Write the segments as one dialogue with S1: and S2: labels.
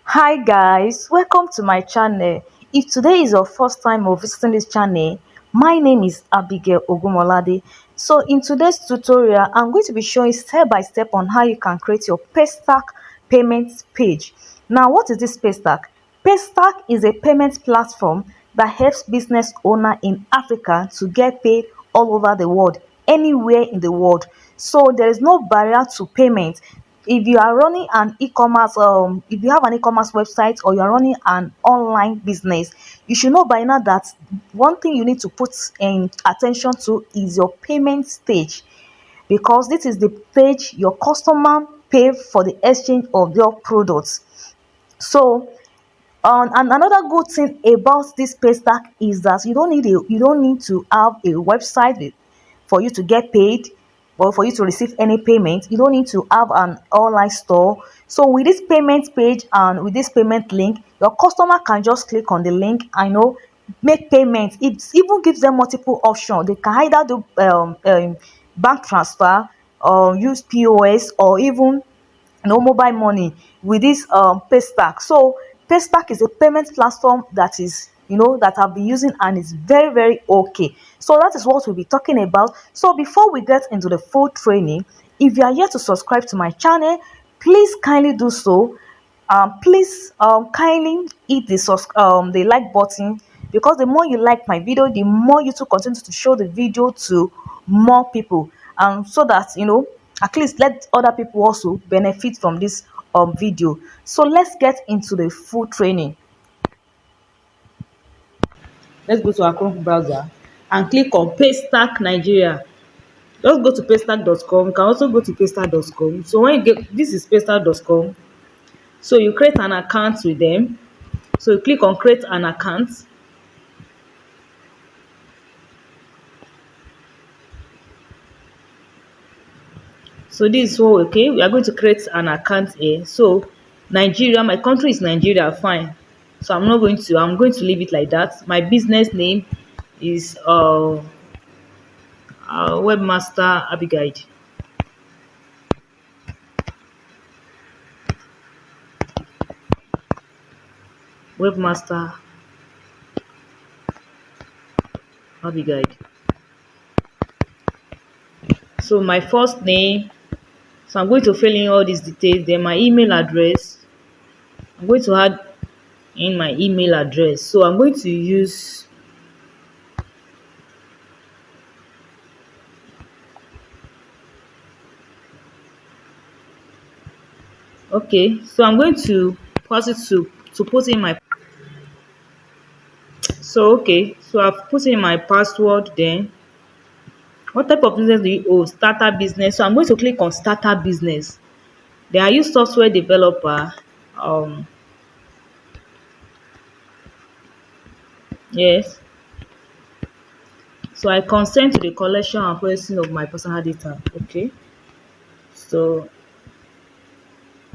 S1: Hi guys, welcome to my channel. If today is your first time of visiting this channel, my name is Abigail Ogumolade. So in today's tutorial, I'm going to be showing step by step on how you can create your Paystack payment page. Now, what is this Paystack? Paystack is a payment platform that helps business owner in Africa to get paid all over the world, anywhere in the world. So there is no barrier to payment. If you are running an e-commerce, if you have an e-commerce website or you are running an online business, you should know by now that one thing you need to put in attention to is your payment stage, because this is the stage your customer pay for the exchange of your products. So and another good thing about this Paystack is that you don't need to have a website for you to get paid or for you to receive any payment. You don't need to have an online store. So with this payment page and with this payment link, your customer can just click on the link and make payment. It even gives them multiple options. They can either do bank transfer or use POS or even mobile money with this Paystack. So Paystack is a payment platform that is that I've been using and it's very okay. So that is what we'll be talking about. So before we get into the full training, if you are yet to subscribe to my channel, please kindly do so. Please kindly hit the like button, because the more you like my video, the more YouTube continues to show the video to more people, and so that at least let other people also benefit from this video. So let's get into the full training. Let's go to our Chrome browser and click on Paystack Nigeria. Just go to paystack.com. You can also go to paystack.com. So when you get, this is paystack.com. So you create an account with them. So you click on create an account. So this is what, okay, we are going to create an account here. So Nigeria, my country is Nigeria, fine. So I'm going to leave it like that. My business name is Webmaster Abigail. Webmaster Abigail. So my first name, so I'm going to fill in all these details. Then my email address, I'm going to add in my email address. So I'm going to use okay. So I'm going to pass it to put in my, so okay. So I've put in my password. Then what type of business do you own? Starter business. So I'm going to click on starter business. Then I use software developer. Um yes. So I consent to the collection and processing of my personal data. Okay. So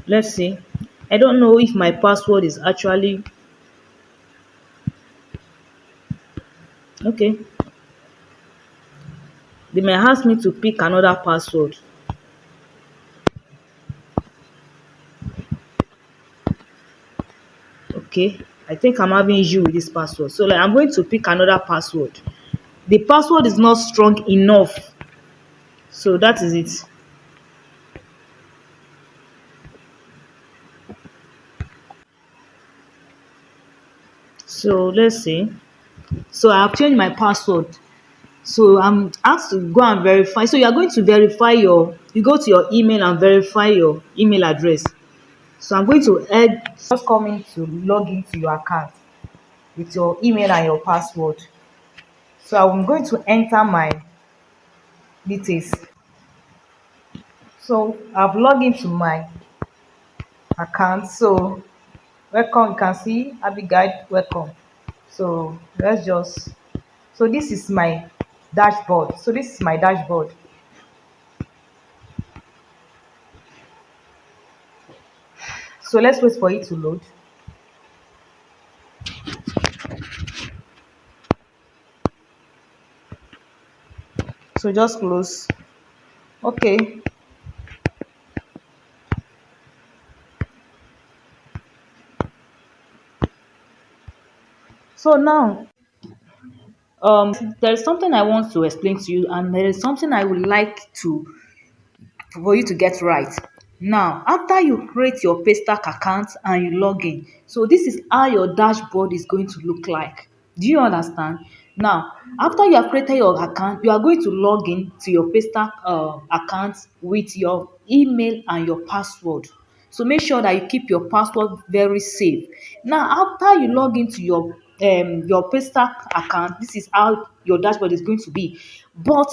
S1: let's see. I don't know if my password is actually okay. They may ask me to pick another password. Okay. I think I'm having issue with this password. So like I'm going to pick another password. The password is not strong enough. So that is it. So let's see. So I have changed my password. So I'm asked to go and verify. So you are going to verify you go to your email and verify your email address. So I'm going to add, just coming to log into your account with your email and your password. So I'm going to enter my details. So I've logged into my account. So welcome, you can see Abigail, welcome. So let's just, so this is my dashboard. So this is my dashboard. So let's wait for it to load. So just close. Okay. So now, there is something I want to explain to you, and there is something I would like to for you to get right. Now, after you create your Paystack account and you log in, so this is how your dashboard is going to look like. Do you understand? Now, after you have created your account, you are going to log in to your Paystack account with your email and your password. So make sure that you keep your password very safe. Now, after you log into your Paystack account, this is how your dashboard is going to be. But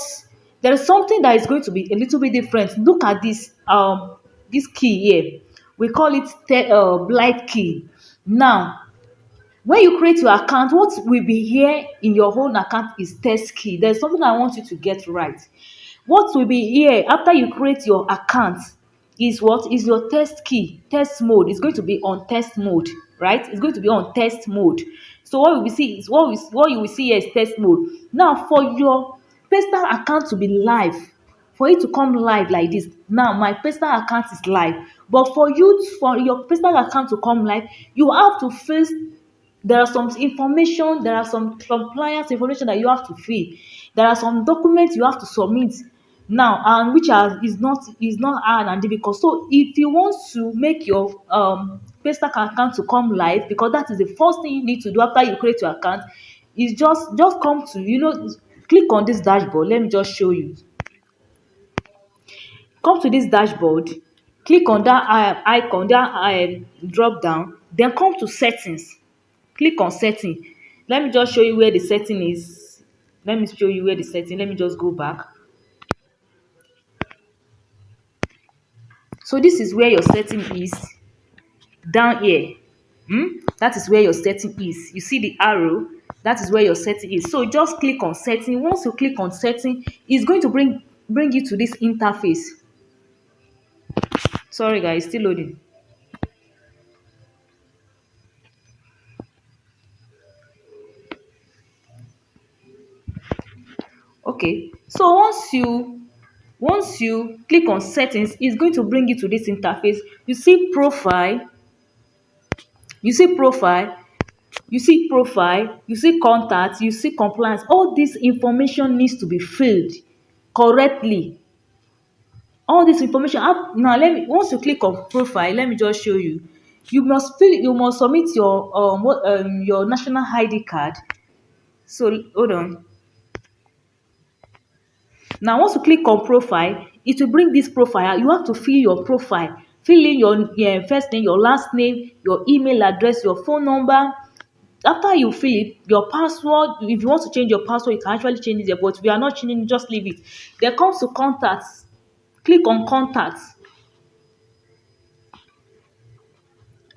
S1: there is something that is going to be a little bit different. Look at this key here. We call it blind key. Now, when you create your account, what will be here in your own account is test key. There's something I want you to get right. What will be here after you create your account is what is your test key, test mode. It's going to be on test mode, right? It's going to be on test mode. So what we see is what you will see here is test mode. Now, for your personal account to be live, for it to come live like this, now my personal account is live. But for your personal account to come live, you have to first there are some information, there are some compliance information that you have to fill. There are some documents you have to submit now, and which is not hard and difficult. So if you want to make your Paystack account to come live, because that is the first thing you need to do after you create your account, is just come to click on this dashboard. Let me just show you. Come to this dashboard, click on that icon, that drop down, then come to settings. Click on setting. Let me just show you where the setting is. Let me show you where the setting. Let me just go back. So this is where your setting is down here. That is where your setting is. You see the arrow? That is where your setting is. So just click on setting. Once you click on setting, it's going to bring you to this interface. Sorry guys, still loading. Okay. So once you click on settings, it's going to bring you to this interface. You see profile, you see profile, you see profile, you see contact, you see compliance. All this information needs to be filled correctly. All this information now, once you click on profile, let me just show you. You must submit your national ID card. So hold on. Now, once you click on profile, it will bring this profile. You have to fill your profile. Fill in your first name, your last name, your email address, your phone number. After you fill it, your password, if you want to change your password, you can actually change it there. But if you are not changing it, just leave it. Then comes to contacts. Click on contacts.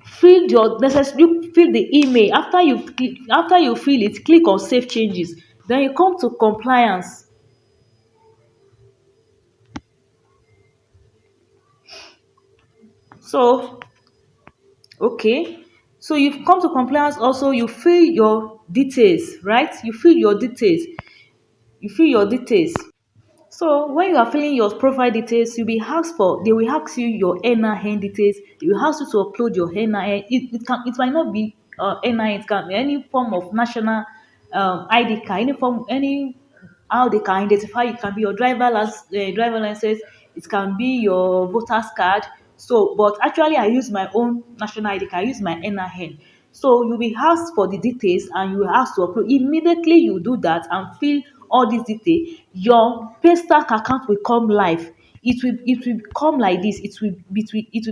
S1: Fill the email. After you fill it, click on save changes. Then you come to compliance. So okay, so you've come to compliance. Also, you fill your details, right? You fill your details. So when you are filling your profile details, they will ask you your NIN details. They will ask you to upload your NIN. It might not be NIN, it can be any form of national ID card, any how they can identify. It can be your driver license, it can be your voter's card. So, but actually, I use my own national ID card. I use my NIN. So you'll be asked for the details, and you will ask to upload. Immediately you do that and fill all these details, your Paystack account will come live. It will come like this. It will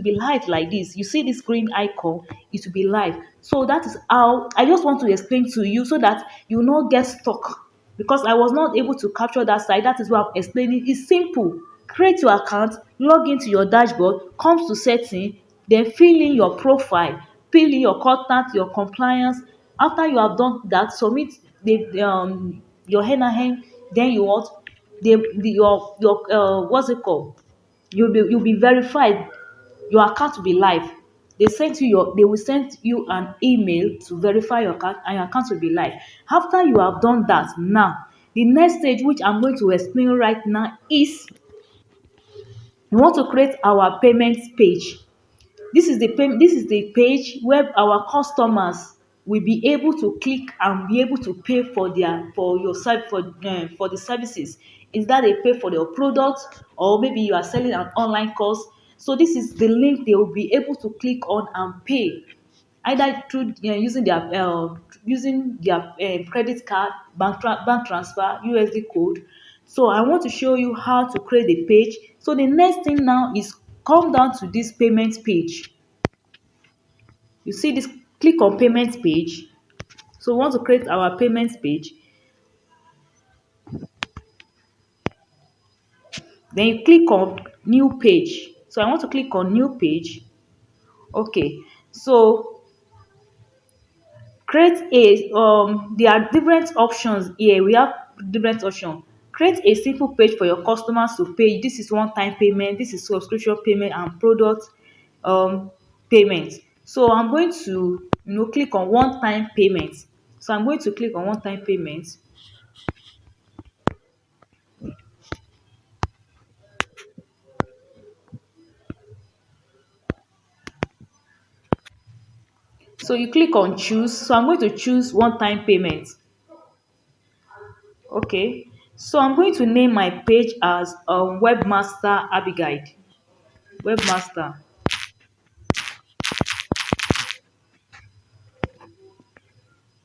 S1: be live like this. You see this green icon, it will be live. So that is how I just want to explain to you, so that you will not get stuck, because I was not able to capture that side. That is why I'm explaining. It's simple. Create your account, log into your dashboard, comes to setting, then fill in your profile, fill in your contact, your compliance. After you have done that, submit your NIN. Then you what your what's it called, you'll be verified. Your account will be live. They will send you an email to verify your account, and your account will be live. After you have done that, now the next stage, which I'm going to explain right now, is we want to create our payments page. This is the page where our customers will be able to click and be able to pay for their for your site for the services. Is that they pay for your product, or maybe you are selling an online course. So this is the link they will be able to click on and pay, either through using their credit card, bank transfer, USD code. So I want to show you how to create a page. So the next thing now is come down to this payment page. You see this, click on payment page. So we want to create our payment page. Then you click on new page. So I want to click on new page. Okay. So create a there are different options here. We have different options. Create a simple page for your customers to pay. This is one time payment, this is subscription payment, and product payment. So I'm going to click on one time payment. So I'm going to click on one time payment. So you click on choose. So I'm going to choose one time payment. Okay. So I'm going to name my page as Webmaster Abigail. Webmaster.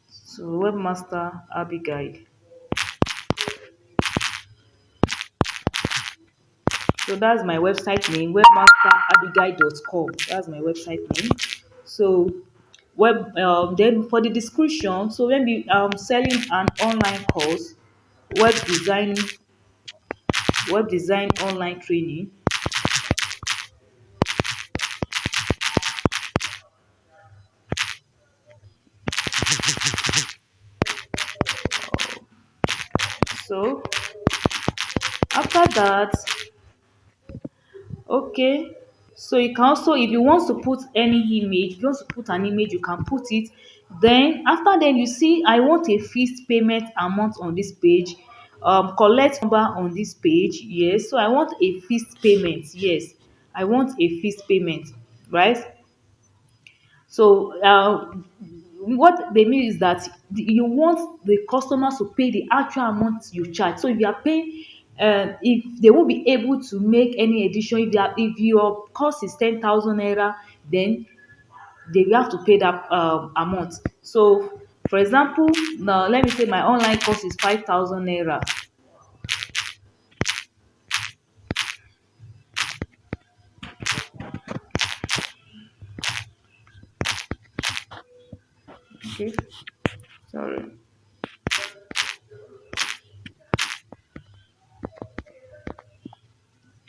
S1: So Webmaster Abigail. So that's my website name, webmasterabigail.com. That's my website name. So then for the description, so maybe I'm selling an online course, web design, web design online training. So after that, okay, so you can also, if you want to put any image, if you want to put an image, you can put it. Then after then, you see I want a fixed payment amount on this page, collect number on this page. Yes, so I want a fixed payment. Yes, I want a fixed payment, right? So what they mean is that you want the customers to pay the actual amount you charge. So if you are paying, if they won't be able to make any addition, if your cost is 10,000 naira, then they will have to pay that amount. So for example, now let me say my online cost is 5,000 naira. Okay, sorry.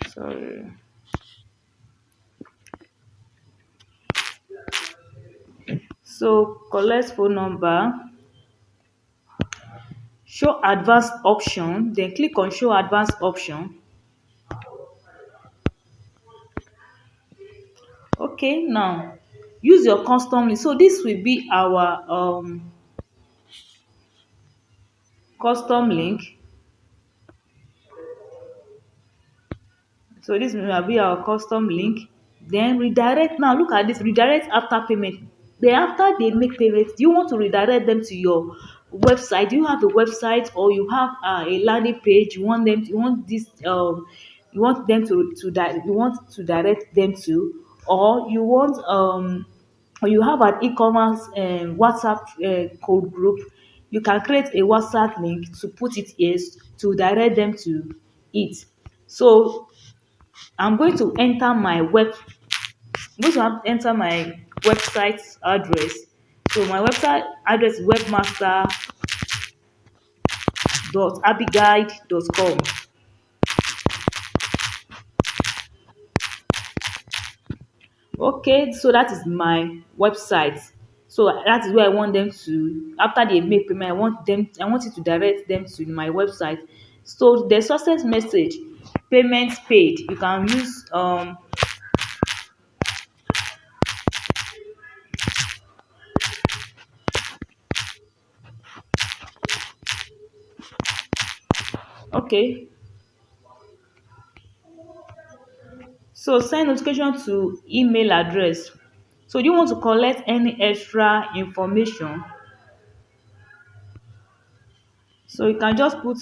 S1: Sorry. So collect phone number, show advanced option, then click on show advanced option. Okay, now use your custom link. So this will be our custom link. So this will be our custom link. Then redirect. Now look at this, redirect after payment. Then after they make payment, do you want to redirect them to your website? Do you have a website, or you have a landing page you want them, you want this you want them you want to direct them to, or you want or you have an e-commerce WhatsApp code group. You can create a WhatsApp link to put it here to direct them to it. So I'm going to enter my enter my website address. So my website address is webmaster.abigail.com. Okay, so that is my website. So that is where I want them to, after they make payment, I want it to direct them to my website. So the success message, payment paid. You can use okay. So send notification to email address. So do you want to collect any extra information? So you can just put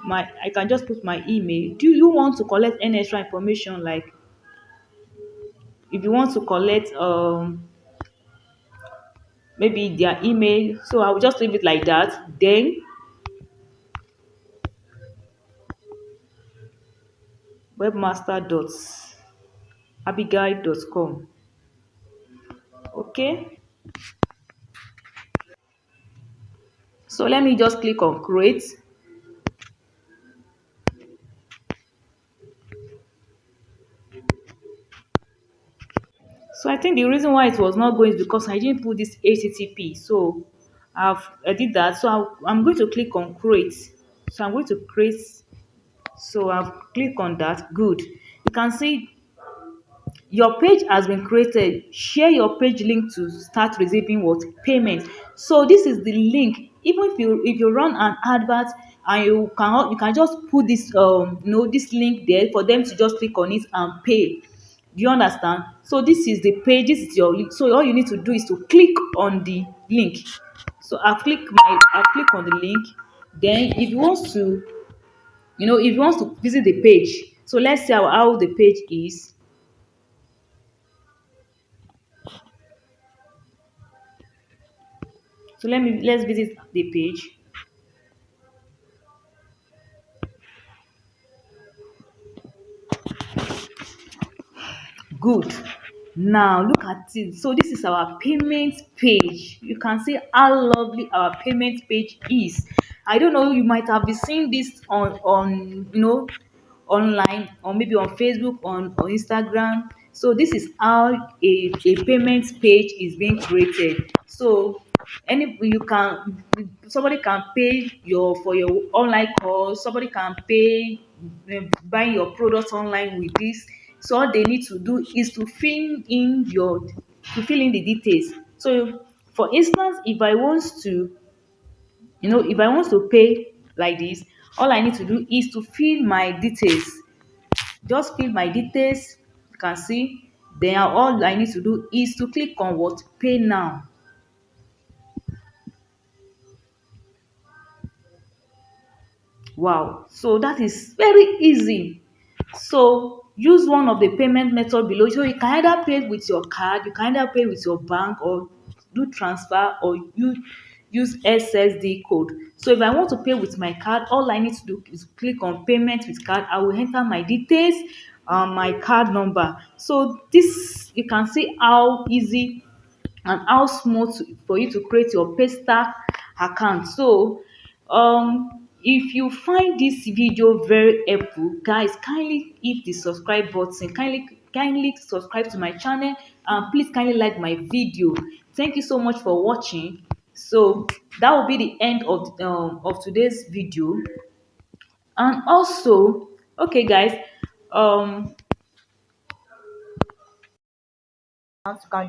S1: my I can just put my email. Do you want to collect any extra information, like if you want to collect maybe their email? So I will just leave it like that. Then webmaster.abigail.com. Okay. So let me just click on create. So I think the reason why it was not going is because I didn't put this HTTP. So I did that. So I'm going to click on create. So I'm going to create. So I've clicked on that. Good. You can see your page has been created. Share your page link to start receiving what payment. So this is the link. Even if you run an advert and you can just put this this link there for them to just click on it and pay. Do you understand? So this is the page. This is your link. So all you need to do is to click on the link. So I click on the link. Then if you want to, if you want to visit the page, so let's see how the page is. So let's visit the page. Good. Now look at it. So this is our payment page. You can see how lovely our payment page is. I don't know, you might have been seeing this on online, or maybe on Facebook, on Instagram. So this is how a payment page is being created. So any you can somebody can pay your online course, somebody can pay buying your products online with this. So all they need to do is to fill in the details. So for instance, if I want to pay like this, all I need to do is to fill my details. Just fill my details. You can see. Then all I need to do is to click on what pay now. Wow, so that is very easy. So use one of the payment method below. So you can either pay with your card, you can either pay with your bank, or do transfer, or you use SSD code. So if I want to pay with my card, all I need to do is click on payment with card. I will enter my details, my card number. So this, you can see how easy and how smooth for you to create your Paystack account. So if you find this video very helpful, guys, kindly hit the subscribe button, kindly subscribe to my channel, and please kindly like my video. Thank you so much for watching. So that will be the end of today's video. And also, okay guys, you can